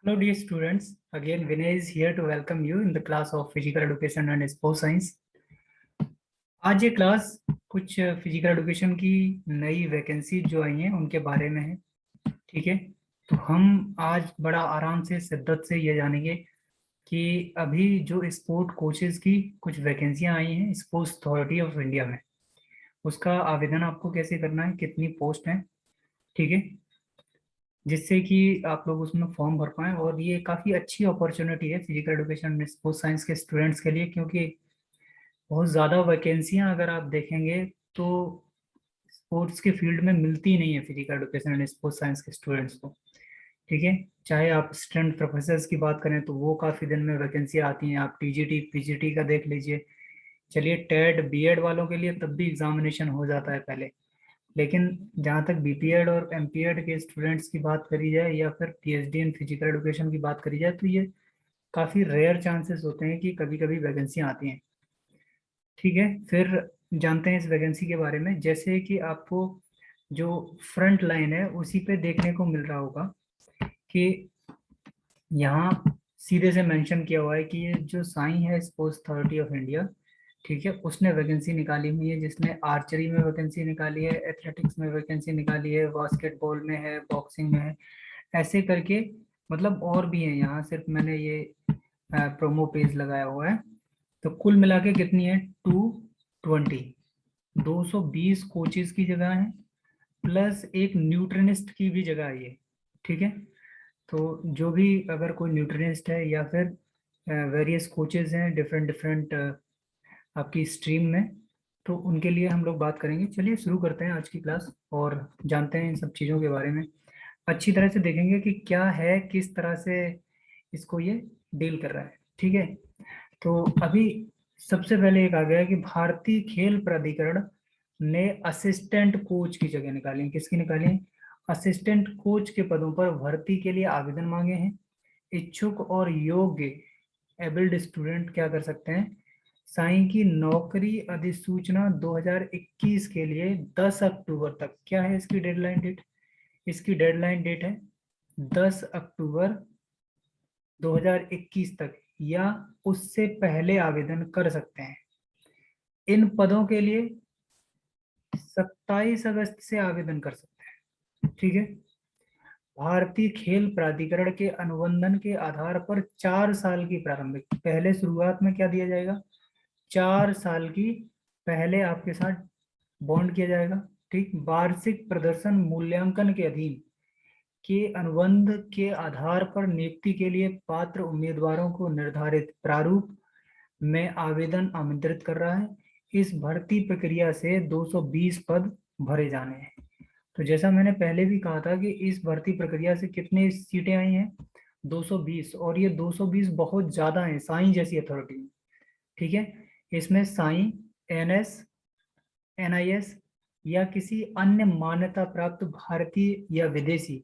Hello, dear students. Again, Vinay is here to welcome you in the class of Physical Education and Sports Science. आज ये class कुछ physical education की नई vacancy जो आई हैं उनके बारे में है। ठीक है, तो हम आज बड़ा आराम से शिद्दत से ये जानेंगे कि अभी जो स्पोर्ट कोचेस की कुछ वैकेंसियां आई हैं स्पोर्ट्स अथॉरिटी ऑफ इंडिया में, उसका आवेदन आपको कैसे करना है, कितनी पोस्ट हैं। ठीक है, जिससे कि आप लोग उसमें फॉर्म भर पाएँ। और ये काफ़ी अच्छी अपॉर्चुनिटी है फिजिकल एजुकेशन में स्पोर्ट्स साइंस के स्टूडेंट्स के लिए, क्योंकि बहुत ज़्यादा वैकेंसियां अगर आप देखेंगे तो स्पोर्ट्स के फील्ड में मिलती नहीं है physical education and sports science के स्टूडेंट्स को। ठीक है, चाहे आप स्टूडेंट प्रोफेसर्स की बात करें तो वो काफ़ी दिन में वैकेंसी आती हैं, आप टीजीटी पीजीटी का देख लीजिए। चलिए टेड बीएड वालों के लिए तब भी एग्जामिनेशन हो जाता है पहले, लेकिन जहाँ तक बीपीएड और एमपीएड के स्टूडेंट्स की बात करी जाए या फिर पीएचडी इन फिजिकल एजुकेशन की बात करी जाए तो ये काफ़ी रेयर चांसेस होते हैं कि कभी कभी वैकेंसियाँ आती हैं। ठीक है, फिर जानते हैं इस वैकेंसी के बारे में। जैसे कि आपको जो फ्रंट लाइन है उसी पे देखने को मिल रहा होगा कि यहाँ सीधे से मेंशन किया हुआ है कि ये जो साई है स्पोर्ट्स अथॉरिटी ऑफ इंडिया, ठीक है, उसने वैकेंसी निकाली हुई है, जिसने आर्चरी में वैकेंसी निकाली है, एथलेटिक्स में वैकेंसी निकाली है, बास्केटबॉल में है, बॉक्सिंग में है, ऐसे करके मतलब और भी है। यहाँ सिर्फ मैंने ये प्रोमो पेज लगाया हुआ है। तो कुल मिला के कितनी है, 220 220 कोचेस की जगह है, प्लस एक न्यूट्रिनिस्ट की भी जगह है ये। ठीक है, तो जो भी अगर कोई न्यूट्रिनिस्ट है या फिर वेरियस कोचेस हैं डिफरेंट डिफरेंट आपकी स्ट्रीम में, तो उनके लिए हम लोग बात करेंगे। चलिए शुरू करते हैं आज की क्लास और जानते हैं इन सब चीज़ों के बारे में। अच्छी तरह से देखेंगे कि क्या है, किस तरह से इसको ये डील कर रहा है। ठीक है, तो अभी सबसे पहले एक आ गया कि भारतीय खेल प्राधिकरण ने असिस्टेंट कोच की जगह निकाली है। किसकी निकाली है? असिस्टेंट कोच के पदों पर भर्ती के लिए आवेदन मांगे हैं। इच्छुक और योग्य एबल्ड स्टूडेंट क्या कर सकते हैं? साई की नौकरी अधिसूचना 2021 के लिए 10 अक्टूबर तक, क्या है इसकी डेडलाइन डेट? इसकी डेडलाइन डेट है 10 अक्टूबर 2021 तक, या उससे पहले आवेदन कर सकते हैं। इन पदों के लिए 27 अगस्त से आवेदन कर सकते हैं। ठीक है, भारतीय खेल प्राधिकरण के अनुबंधन के आधार पर 4 साल की प्रारंभिक, पहले शुरुआत में क्या दिया जाएगा? 4 साल की पहले आपके साथ बॉन्ड किया जाएगा। ठीक, वार्षिक प्रदर्शन मूल्यांकन के अधीन के अनुबंध के आधार पर नियुक्ति के लिए पात्र उम्मीदवारों को निर्धारित प्रारूप में आवेदन आमंत्रित कर रहा है। इस भर्ती प्रक्रिया से 220 पद भरे जाने हैं। तो जैसा मैंने पहले भी कहा था कि इस भर्ती प्रक्रिया से कितनी सीटें आई हैं? 220, और ये 220 बहुत ज्यादा हैं साई जैसी अथॉरिटी में। ठीक है, इसमें साई, एनएस, एनआईएस या किसी अन्य मान्यता प्राप्त भारतीय या विदेशी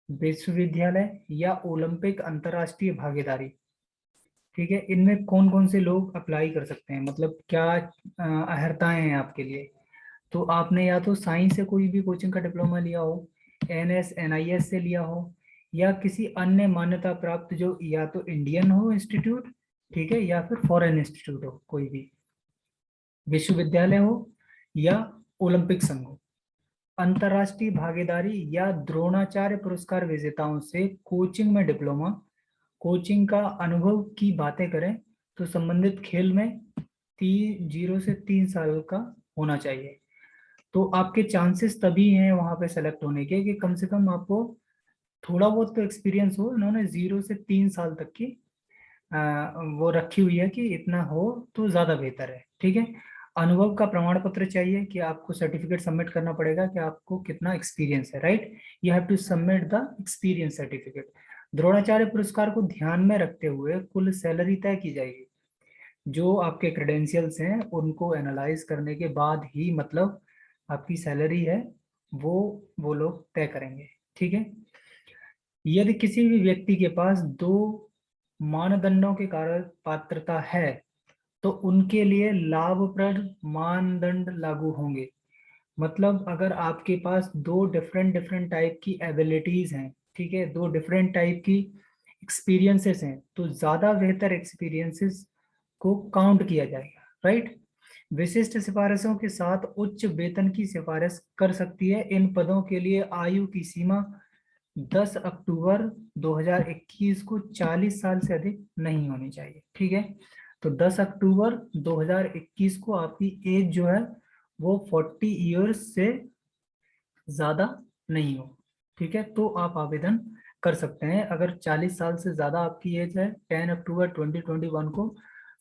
विश्वविद्यालय या ओलंपिक अंतर्राष्ट्रीय भागीदारी। ठीक है, इनमें कौन कौन से लोग अप्लाई कर सकते हैं, मतलब क्या अहर्ताएं हैं आपके लिए? तो आपने या तो साइंस से कोई भी कोचिंग का डिप्लोमा लिया हो, एनएस एनआईएस से लिया हो, या किसी अन्य मान्यता प्राप्त जो या तो इंडियन हो इंस्टीट्यूट, ठीक है, या फिर फॉरेन इंस्टीट्यूट हो, कोई भी विश्वविद्यालय हो या ओलंपिक संघ हो। अंतर्राष्ट्रीय भागीदारी या द्रोणाचार्य पुरस्कार विजेताओं से कोचिंग में डिप्लोमा, कोचिंग का अनुभव की बातें करें तो संबंधित खेल में 0 से 3 साल का होना चाहिए। तो आपके चांसेस तभी हैं वहां पे सेलेक्ट होने के कि कम से कम आपको थोड़ा बहुत तो एक्सपीरियंस हो। इन्होंने 0 से 3 साल तक की वो रखी हुई है कि इतना हो तो ज्यादा बेहतर है। ठीक है, अनुभव का प्रमाण पत्र चाहिए कि आपको सर्टिफिकेट सबमिट करना पड़ेगा कि आपको कितना एक्सपीरियंस है। Right, you have to submit the experience certificate. Dronacharya पुरस्कार को ध्यान में रखते हुए कुल सैलरी तय की जाएगी। जो आपके क्रेडेंशियल्स हैं उनको एनालाइज करने के बाद ही, मतलब आपकी सैलरी है वो लोग तय करेंगे। ठीक है, यदि किसी भी व्यक्ति के पास दो मानदंडों के कारण पात्रता है तो उनके लिए लाभप्रद मानदंड लागू होंगे। मतलब अगर आपके पास दो डिफरेंट डिफरेंट टाइप की एबिलिटीज हैं, ठीक है, दो डिफरेंट टाइप की एक्सपीरियंसेस हैं, तो ज्यादा बेहतर एक्सपीरियंसेस को काउंट किया जाएगा, राइट। विशिष्ट सिफारिशों के साथ उच्च वेतन की सिफारिश कर सकती है। इन पदों के लिए आयु की सीमा 10 अक्टूबर 2021 को 40 साल से अधिक नहीं होनी चाहिए, ठीक है। तो 10 अक्टूबर 2021 को आपकी एज जो है वो 40 ईयर्स से ज्यादा नहीं हो, ठीक है। तो आप आवेदन कर सकते हैं। अगर 40 साल से ज्यादा आपकी एज है 10 अक्टूबर 2021 को,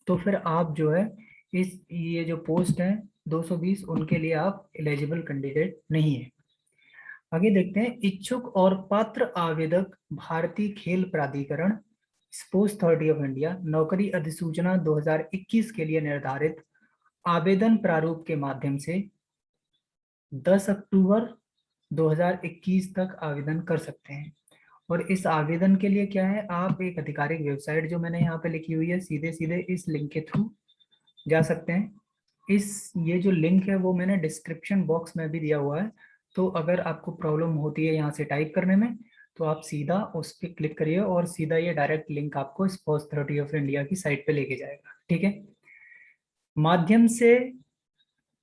तो फिर आप जो है इस ये जो पोस्ट है 220 उनके लिए आप एलिजिबल कैंडिडेट नहीं है। आगे देखते हैं, इच्छुक और पात्र आवेदक भारतीय खेल प्राधिकरण स्पोर्ट्स अथॉरिटी ऑफ इंडिया नौकरी अधिसूचना 2021 के लिए निर्धारित आवेदन प्रारूप के माध्यम से 10 अक्टूबर 2021 तक आवेदन कर सकते हैं। और इस आवेदन के लिए क्या है, आप एक आधिकारिक वेबसाइट जो मैंने यहाँ पे लिखी हुई है, सीधे सीधे इस लिंक के थ्रू जा सकते हैं। ये जो लिंक है वो मैंने डिस्क्रिप्शन बॉक्स में भी दिया हुआ है, तो अगर आपको प्रॉब्लम होती है यहाँ से टाइप करने में, तो आप सीधा उस पर क्लिक करिए और सीधा ये डायरेक्ट लिंक आपको स्पोर्ट्स अथॉरिटी ऑफ इंडिया की साइट पे लेके जाएगा, ठीक है। माध्यम से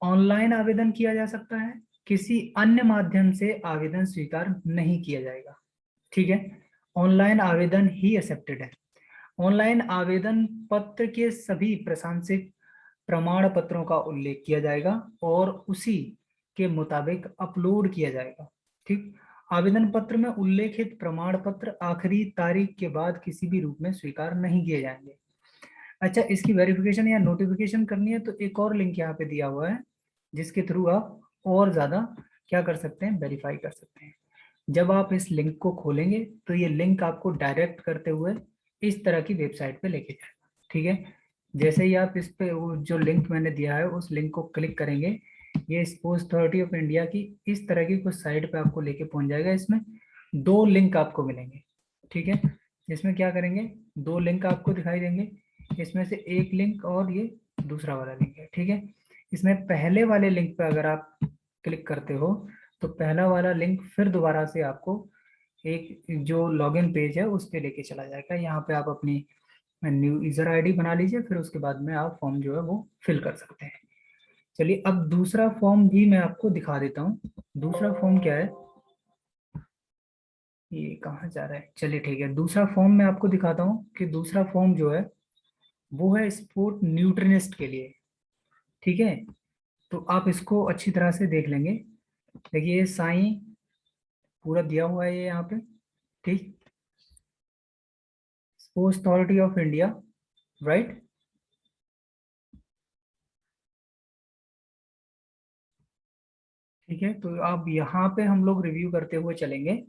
ऑनलाइन आवेदन किया जा सकता है, किसी अन्य माध्यम से आवेदन स्वीकार नहीं किया जाएगा, ठीक है। ऑनलाइन आवेदन ही एक्सेप्टेड है। ऑनलाइन आवेदन पत्र के सभी प्रशासनिक प्रमाण पत्रों का उल्लेख किया जाएगा और उसी के मुताबिक अपलोड किया जाएगा, ठीक। आवेदन पत्र में उल्लेखित प्रमाण पत्र आखिरी तारीख के बाद किसी भी रूप में स्वीकार नहीं किए जाएंगे। अच्छा, इसकी वेरिफिकेशन या नोटिफिकेशन करनी है तो एक और लिंक यहाँ पे दिया हुआ है, जिसके थ्रू आप और ज्यादा क्या कर सकते हैं, वेरीफाई कर सकते हैं। जब आप इस लिंक को खोलेंगे तो ये लिंक आपको डायरेक्ट करते हुए इस तरह की वेबसाइट पे लेके जाएगा, ठीक है। जैसे ही आप इस पे जो लिंक मैंने दिया है उस लिंक को क्लिक करेंगे, ये स्पोर्ट्स अथॉरिटी ऑफ इंडिया की इस तरह की कुछ साइट पे आपको लेके पहुंच जाएगा। इसमें दो लिंक आपको मिलेंगे, ठीक है। इसमें क्या करेंगे, दो लिंक आपको दिखाई देंगे, इसमें से एक लिंक और ये दूसरा वाला लिंक है, ठीक है। इसमें पहले वाले लिंक पे अगर आप क्लिक करते हो तो पहला वाला लिंक फिर दोबारा से आपको एक जो लॉगिन पेज है उस पे लेके चला जाएगा। यहाँ पे आप अपनी न्यू यूजर आईडी बना लीजिए, फिर उसके बाद में आप फॉर्म जो है वो फिल कर सकते हैं। चलिए अब दूसरा फॉर्म भी मैं आपको दिखा देता हूँ। दूसरा फॉर्म क्या है, ये कहाँ जा रहा है, चलिए ठीक है, दूसरा फॉर्म मैं आपको दिखाता हूँ कि दूसरा फॉर्म जो है वो है स्पोर्ट न्यूट्रिनिस्ट के लिए, ठीक है। तो आप इसको अच्छी तरह से देख लेंगे। देखिए ये साइन पूरा दिया हुआ है ये यहाँ पे, ठीक। Sports authority of India, right. ठीक है, तो आप यहाँ पे हम लोग रिव्यू करते हुए चलेंगे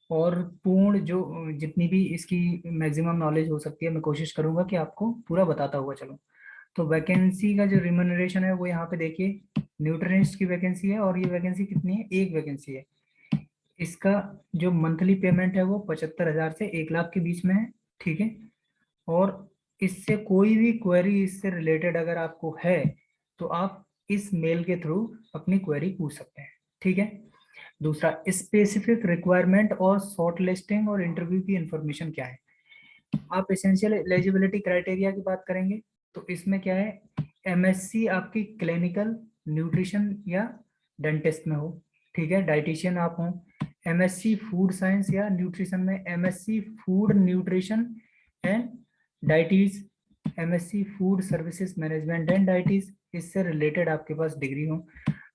और पूर्ण जो जितनी भी इसकी मैक्सिमम नॉलेज हो सकती है मैं कोशिश करूंगा कि आपको पूरा बताता हुआ चलूं। तो वैकेंसी का जो रिम्यूनरेशन है वो यहाँ पे देखिए, न्यूट्रिनिस्ट की वैकेंसी है और ये वैकेंसी कितनी है, एक वैकेंसी है। इसका जो मंथली पेमेंट है वो 75,000 से 1 लाख के बीच में है, ठीक है। और इससे कोई भी क्वेरी इससे रिलेटेड अगर आपको है तो आप इस मेल के थ्रू अपनी क्वेरी पूछ सकते हैं, ठीक है। दूसरा, स्पेसिफिक रिक्वायरमेंट और शॉर्ट लिस्टिंग और इंटरव्यू की इंफॉर्मेशन क्या है। आप एसेंशियल एलिजिबिलिटी क्राइटेरिया की बात करेंगे तो इसमें क्या है, एमएससी आपकी क्लिनिकल न्यूट्रिशन या डेंटिस्ट में हो, ठीक है, डाइटिशियन आप हो। एमएससी फूड साइंस या न्यूट्रिशन में MSc food nutrition and deities, MSc food services management and deities, इससे रिलेटेड आपके पास डिग्री हो।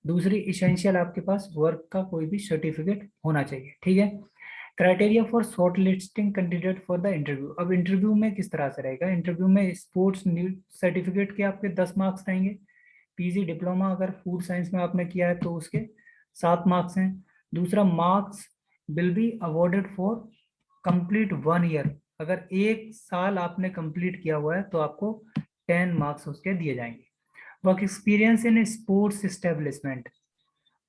दूसरी, इसेंशियल आपके पास वर्क का कोई भी सर्टिफिकेट होना चाहिए, ठीक है। Criteria for short listing candidate for the interview. अब इंटरव्यू में किस तरह से रहेगा, इंटरव्यू में स्पोर्ट्स सर्टिफिकेट के आपके 10 मार्क्स रहेंगे। पीजी डिप्लोमा अगर फूड साइंस में आपने किया है तो उसके 7 मार्क्स हैं। दूसरा, marks will be awarded for complete 1 year. अगर 1 साल आपने कंप्लीट किया हुआ है तो आपको 10 मार्क्स उसके दिए जाएंगे। Work experience in sports establishment,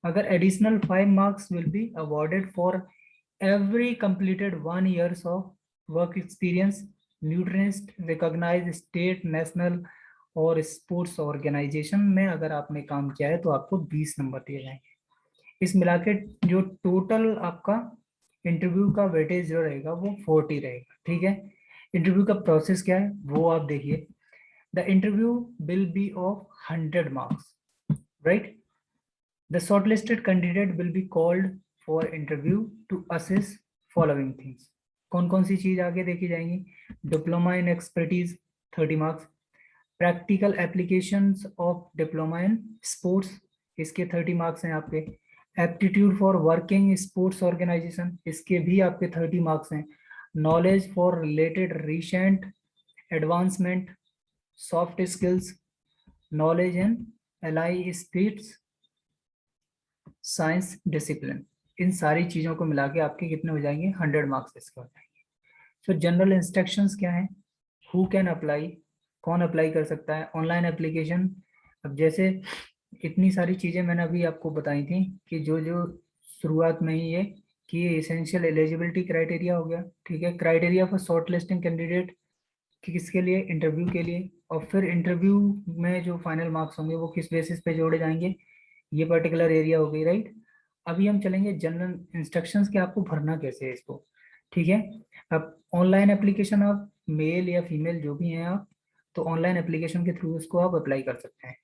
अगर additional 5 marks will be awarded for every completed 1 years of work experience, nutritionist recognized state, national और स्पोर्ट्स ऑर्गेनाइजेशन में अगर आपने काम किया है तो आपको 20 नंबर दिए जाएंगे। इस मिला के जो टोटल आपका इंटरव्यू का वेटेज जो रहेगा वो 40 रहेगा, ठीक है। इंटरव्यू का प्रोसेस क्या है वो आप देखिए। The interview will be of 100 marks, right. The shortlisted candidate will be called for interview to assess following things. कौन कौन सी चीज आगे देखी जाएंगी? Diploma in expertise 30 marks, practical applications of diploma in sports, इसके 30 मार्क्स हैं आपके। Aptitude for working sports organization, इसके भी आपके 30 मार्क्स हैं। Knowledge for related recent advancement, soft skills, knowledge in allied speeds, science discipline, इन सारी चीजों को मिला के आपके कितने हो जाएंगे? 100 मार्क्स इसके हो जाएंगे। फिर जनरल इंस्ट्रक्शंस क्या है? हु कैन अप्लाई, कौन अप्लाई कर सकता है? Online application. अब जैसे इतनी सारी चीजें मैंने अभी आपको बताई थी कि जो जो शुरुआत में ही है कि ये एसेंशियल एलिजिबिलिटी क्राइटेरिया हो गया, ठीक है। Criteria for short listing candidate, कि किसके लिए? इंटरव्यू के लिए। और फिर इंटरव्यू में जो फाइनल मार्क्स होंगे वो किस बेसिस पे जोड़े जाएंगे? ये पर्टिकुलर एरिया हो गई, राइट। अभी हम चलेंगे जनरल इंस्ट्रक्शंस के आपको भरना कैसे है इसको, ठीक है। अब ऑनलाइन एप्लीकेशन, आप मेल या फीमेल जो भी हैं आप, तो ऑनलाइन एप्लीकेशन के थ्रू इसको आप अप्लाई कर सकते हैं।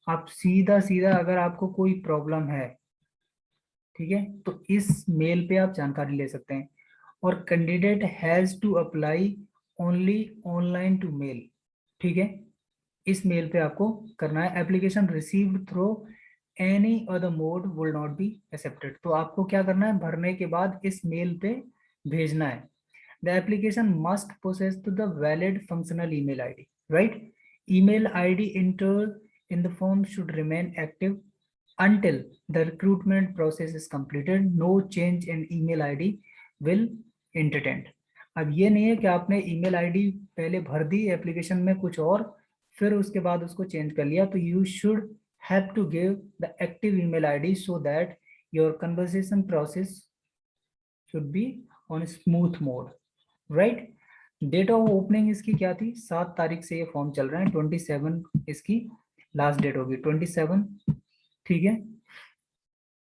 आप सीधा सीधा अगर आपको कोई प्रॉब्लम है, ठीक है, तो इस मेल पे आप जानकारी ले सकते हैं। और candidate has to apply only online to mail, ठीक है। इस मेल पे आपको करना है। Application received through any other mode will not be accepted. तो आपको क्या करना है? भरने के बाद इस मेल पे भेजना है। The application must possess to the valid functional email ID, right. Email ID enter in the form should remain active until the recruitment process is completed. No change in email ID will entertained. अब ये नहीं है कि आपने email ID पहले भर the application में कुछ और, फिर उसके बाद उसको चेंज कर लिया। तो you should have to give the active email ID so that your conversation process should be on smooth mode, right. Date of opening इसकी क्या थी? 7 तारीख से ये फॉर्म चल रहा है, 27 इसकी लास्ट डेट होगी, 27, ठीक है।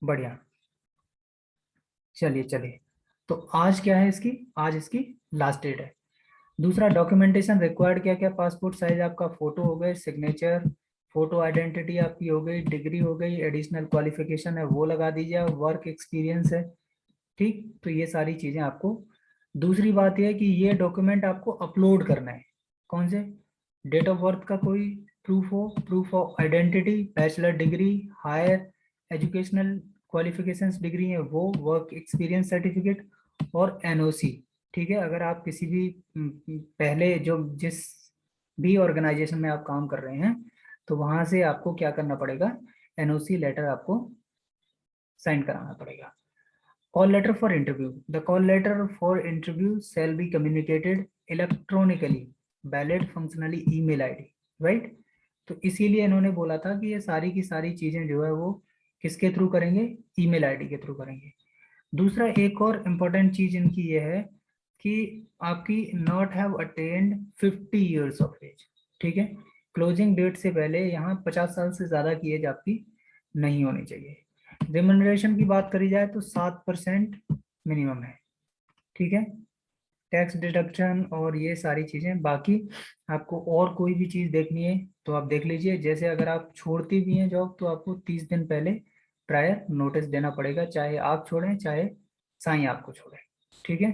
बढ़िया, चलिए चलिए। तो आज क्या है इसकी? आज इसकी लास्ट डेट है। दूसरा, डॉक्यूमेंटेशन रिक्वायर्ड क्या क्या? पासपोर्ट साइज आपका, फोटो हो गए, सिग्नेचर, फोटो आइडेंटिटी आपकी हो गई, डिग्री हो गई, एडिशनल क्वालिफिकेशन है वो लगा दीजिए, वर्क एक्सपीरियंस है, ठीक। तो ये सारी चीजें आपको। दूसरी बात यह है कि ये डॉक्यूमेंट आपको अपलोड करना है। कौन से? डेट ऑफ बर्थ का कोई प्रूफ हो, proof of identity, bachelor degree, higher educational qualifications degree है वो, वर्क एक्सपीरियंस सर्टिफिकेट और एनओसी, ठीक है। अगर आप किसी भी पहले जो जिस भी ऑर्गेनाइजेशन में आप काम कर रहे हैं तो वहां से आपको क्या करना पड़ेगा? एनओसी लेटर आपको साइन कराना पड़ेगा। Call letter for interview. The call letter for interview shall be communicated electronically, valid functionally email ID, right? तो इसीलिए इन्होंने बोला था कि ये सारी की सारी चीजें जो है वो किसके थ्रू करेंगे? ईमेल आईडी के थ्रू करेंगे। दूसरा, एक और इम्पोर्टेंट चीज इनकी ये है कि आपकी not have attend 50 years of age, ठीक है। क्लोजिंग डेट से पहले यहाँ 50 साल से ज्यादा की एज आपकी नहीं होनी चाहिए। रिम्यूनरेशन की बात करी जाए तो 7% मिनिमम है, ठीक है। टैक्स डिडक्शन और ये सारी चीजें। बाकी आपको और कोई भी चीज देखनी है तो आप देख लीजिए। जैसे अगर आप छोड़ती भी हैं जॉब तो आपको 30 दिन पहले प्रायर नोटिस देना पड़ेगा, चाहे आप छोड़ें चाहे साई आपको छोड़े, ठीक है।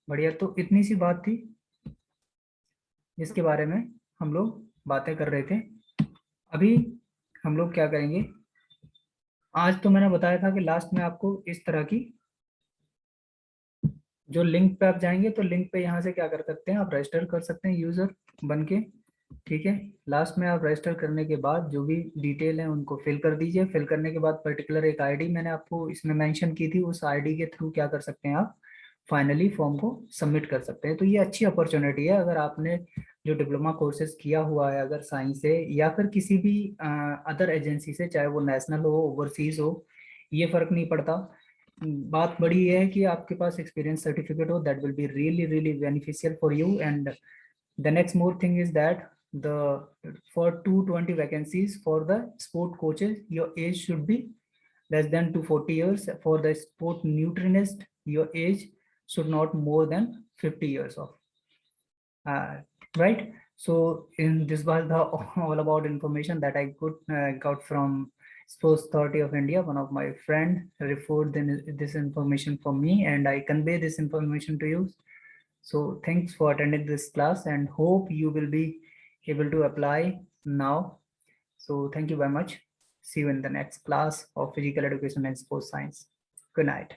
बढ़िया, तो इतनी सी बात थी जिसके बारे में हम लोग बातें कर रहे थे। अभी हम लोग क्या करेंगे? आज तो मैंने बताया था कि लास्ट में आपको इस तरह की जो लिंक पे आप जाएंगे तो लिंक पे यहाँ से क्या कर सकते हैं? आप रजिस्टर कर सकते हैं यूजर बन के, ठीक है। लास्ट में आप रजिस्टर करने के बाद जो भी डिटेल है उनको फिल कर दीजिए। फिल करने के बाद पर्टिकुलर एक आईडी मैंने आपको इसमें मेंशन की थी, उस आईडी के थ्रू क्या कर सकते हैं? आप फाइनली फॉर्म को सबमिट कर सकते हैं। तो ये अच्छी अपॉर्चुनिटी है अगर आपने जो डिप्लोमा कोर्सेज किया हुआ है, अगर साइंस से या फिर किसी भी अदर एजेंसी से, चाहे वो नेशनल हो ओवरसीज हो, ये फर्क नहीं पड़ता। बात बड़ी है कि आपके पास एक्सपीरियंस सर्टिफिकेट हो, that will be really really beneficial for you. And the next more thing is that the for 220 vacancies for the sport coaches, your age should be less than 240 years. For the sport nutritionist, your age should not more than 50 years of, right? So in this was the all about information that I got from Sports Authority of India. One of my friend referred this information for me, and I convey this information to you. So thanks for attending this class, and hope you will be able to apply now. So thank you very much. See you in the next class of physical education and sports science. Good night.